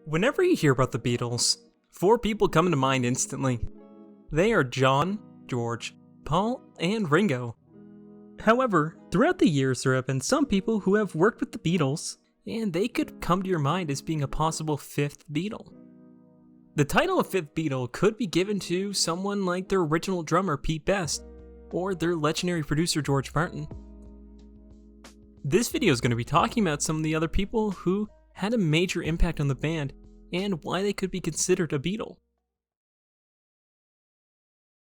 Whenever you hear about the Beatles, four people come to mind instantly. They are John, George, Paul, and Ringo. However, throughout the years there have been some people who have worked with the Beatles, and they could come to your mind as being a possible fifth Beatle. The title of Fifth Beatle could be given to someone like their original drummer Pete Best, or their legendary producer George Martin. This video is going to be talking about some of the other people who had a major impact on the band, and why they could be considered a Beatle.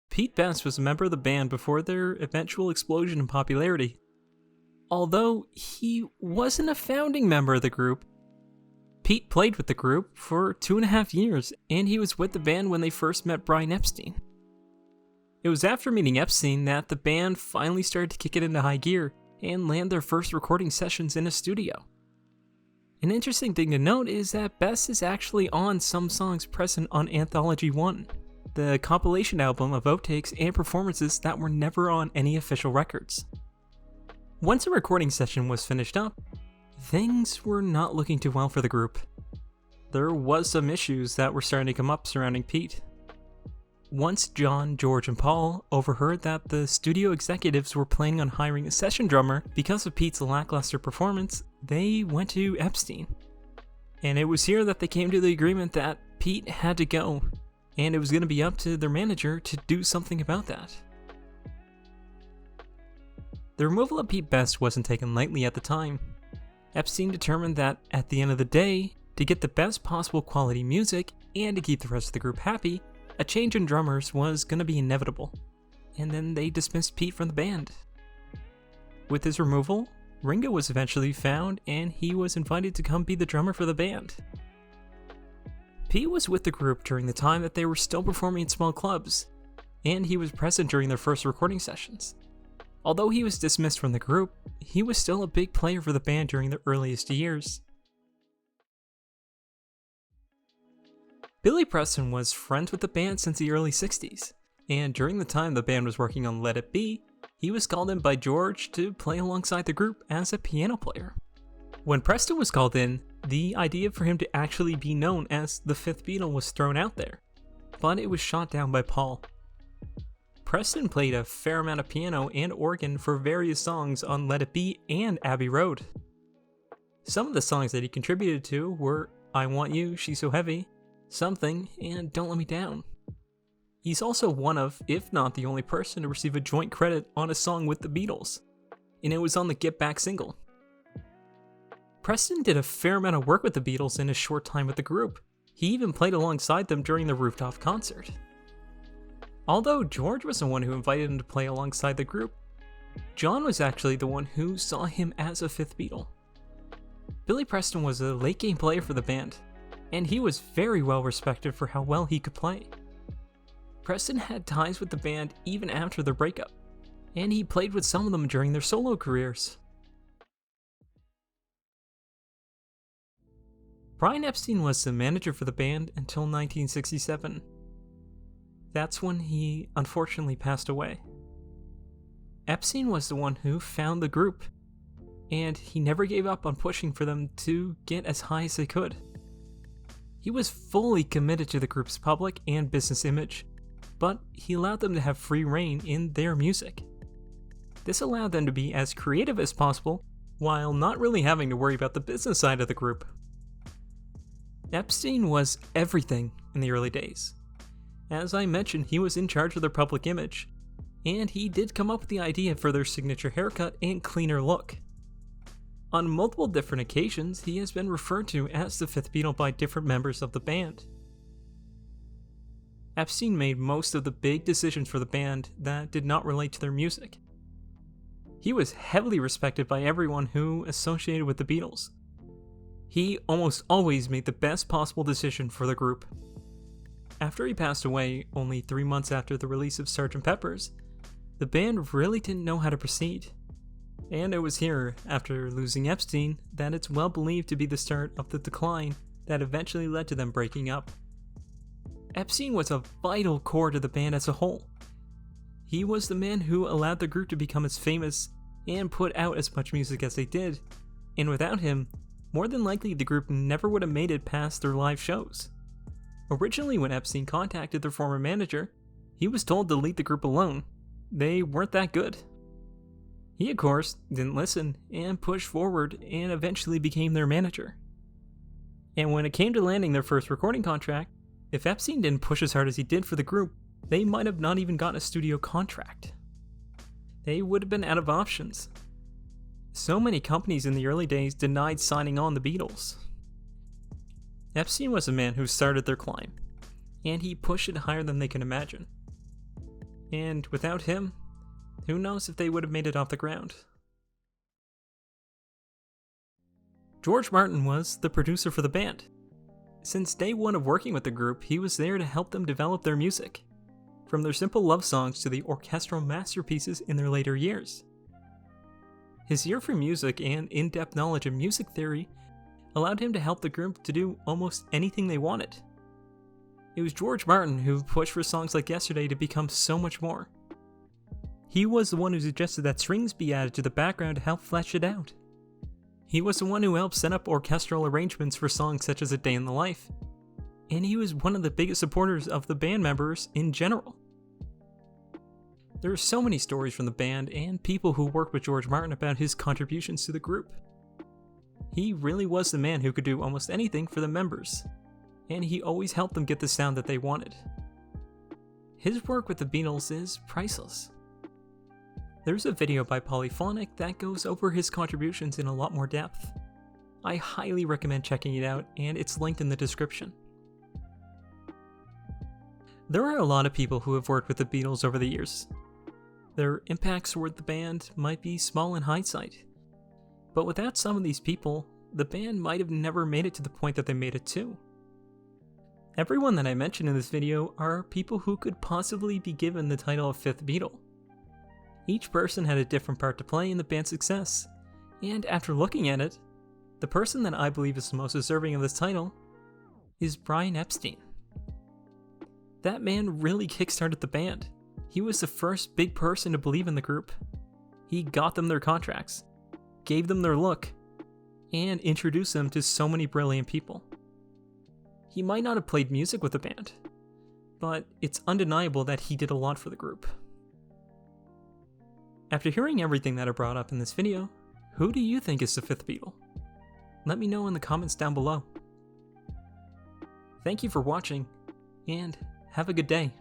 Pete Best was a member of the band before their eventual explosion in popularity. Although he wasn't a founding member of the group, Pete played with the group for 2.5 years, and he was with the band when they first met Brian Epstein. It was after meeting Epstein that the band finally started to kick it into high gear and land their first recording sessions in a studio. An interesting thing to note is that Best is actually on some songs present on Anthology 1, the compilation album of outtakes and performances that were never on any official records. Once a recording session was finished up, things were not looking too well for the group. There was some issues that were starting to come up surrounding Pete. Once John, George, and Paul overheard that the studio executives were planning on hiring a session drummer because of Pete's lackluster performance, they went to Epstein. And it was here that they came to the agreement that Pete had to go, and it was going to be up to their manager to do something about that. The removal of Pete Best wasn't taken lightly at the time. Epstein determined that at the end of the day, to get the best possible quality music and to keep the rest of the group happy, a change in drummers was going to be inevitable, and then they dismissed Pete from the band. With his removal, Ringo was eventually found, and he was invited to come be the drummer for the band. Pete was with the group during the time that they were still performing in small clubs, and he was present during their first recording sessions. Although he was dismissed from the group, he was still a big player for the band during the earliest years. Billy Preston was friends with the band since the early 60s, and during the time the band was working on Let It Be, he was called in by George to play alongside the group as a piano player. When Preston was called in, the idea for him to actually be known as the Fifth Beatle was thrown out there, but it was shot down by Paul. Preston played a fair amount of piano and organ for various songs on Let It Be and Abbey Road. Some of the songs that he contributed to were I Want You, She's So Heavy, Something, and Don't Let Me Down. He's also one of, if not the only person to receive a joint credit on a song with the Beatles, and it was on the Get Back single. Preston did a fair amount of work with the Beatles in his short time with the group. He even played alongside them during the rooftop concert. Although George was the one who invited him to play alongside the group, John was actually the one who saw him as a fifth Beatle. Billy Preston was a late game player for the band, and he was very well respected for how well he could play. Preston had ties with the band even after their breakup, and he played with some of them during their solo careers. Brian Epstein was the manager for the band until 1967. That's when he unfortunately passed away. Epstein was the one who found the group, and he never gave up on pushing for them to get as high as they could. He was fully committed to the group's public and business image, but he allowed them to have free reign in their music. This allowed them to be as creative as possible, while not really having to worry about the business side of the group. Epstein was everything in the early days. As I mentioned, he was in charge of their public image, and he did come up with the idea for their signature haircut and cleaner look. On multiple different occasions, he has been referred to as the Fifth Beatle by different members of the band. Epstein made most of the big decisions for the band that did not relate to their music. He was heavily respected by everyone who associated with the Beatles. He almost always made the best possible decision for the group. After he passed away, only 3 months after the release of Sgt. Pepper's, the band really didn't know how to proceed. And it was here, after losing Epstein, that it's well believed to be the start of the decline that eventually led to them breaking up. Epstein was a vital core to the band as a whole. He was the man who allowed the group to become as famous and put out as much music as they did, and without him, more than likely the group never would have made it past their live shows. Originally, when Epstein contacted their former manager, he was told to leave the group alone. They weren't that good. He, of course, didn't listen and pushed forward and eventually became their manager. And when it came to landing their first recording contract, if Epstein didn't push as hard as he did for the group, they might have not even gotten a studio contract. They would have been out of options. So many companies in the early days denied signing on the Beatles. Epstein was a man who started their climb, and he pushed it higher than they can imagine. And without him, who knows if they would have made it off the ground. George Martin was the producer for the band. Since day one of working with the group, he was there to help them develop their music, from their simple love songs to the orchestral masterpieces in their later years. His ear for music and in-depth knowledge of music theory allowed him to help the group to do almost anything they wanted. It was George Martin who pushed for songs like Yesterday to become so much more. He was the one who suggested that strings be added to the background to help flesh it out. He was the one who helped set up orchestral arrangements for songs such as A Day in the Life. And he was one of the biggest supporters of the band members in general. There are so many stories from the band and people who worked with George Martin about his contributions to the group. He really was the man who could do almost anything for the members, and he always helped them get the sound that they wanted. His work with the Beatles is priceless. There's a video by Polyphonic that goes over his contributions in a lot more depth. I highly recommend checking it out, and it's linked in the description. There are a lot of people who have worked with the Beatles over the years. Their impacts toward the band might be small in hindsight, but without some of these people, the band might have never made it to the point that they made it to. Everyone that I mentioned in this video are people who could possibly be given the title of Fifth Beatle. Each person had a different part to play in the band's success, and after looking at it, the person that I believe is the most deserving of this title is Brian Epstein. That man really kickstarted the band. He was the first big person to believe in the group. He got them their contracts, gave them their look, and introduced them to so many brilliant people. He might not have played music with the band, but it's undeniable that he did a lot for the group. After hearing everything that I brought up in this video, who do you think is the fifth Beatle? Let me know in the comments down below. Thank you for watching, and have a good day.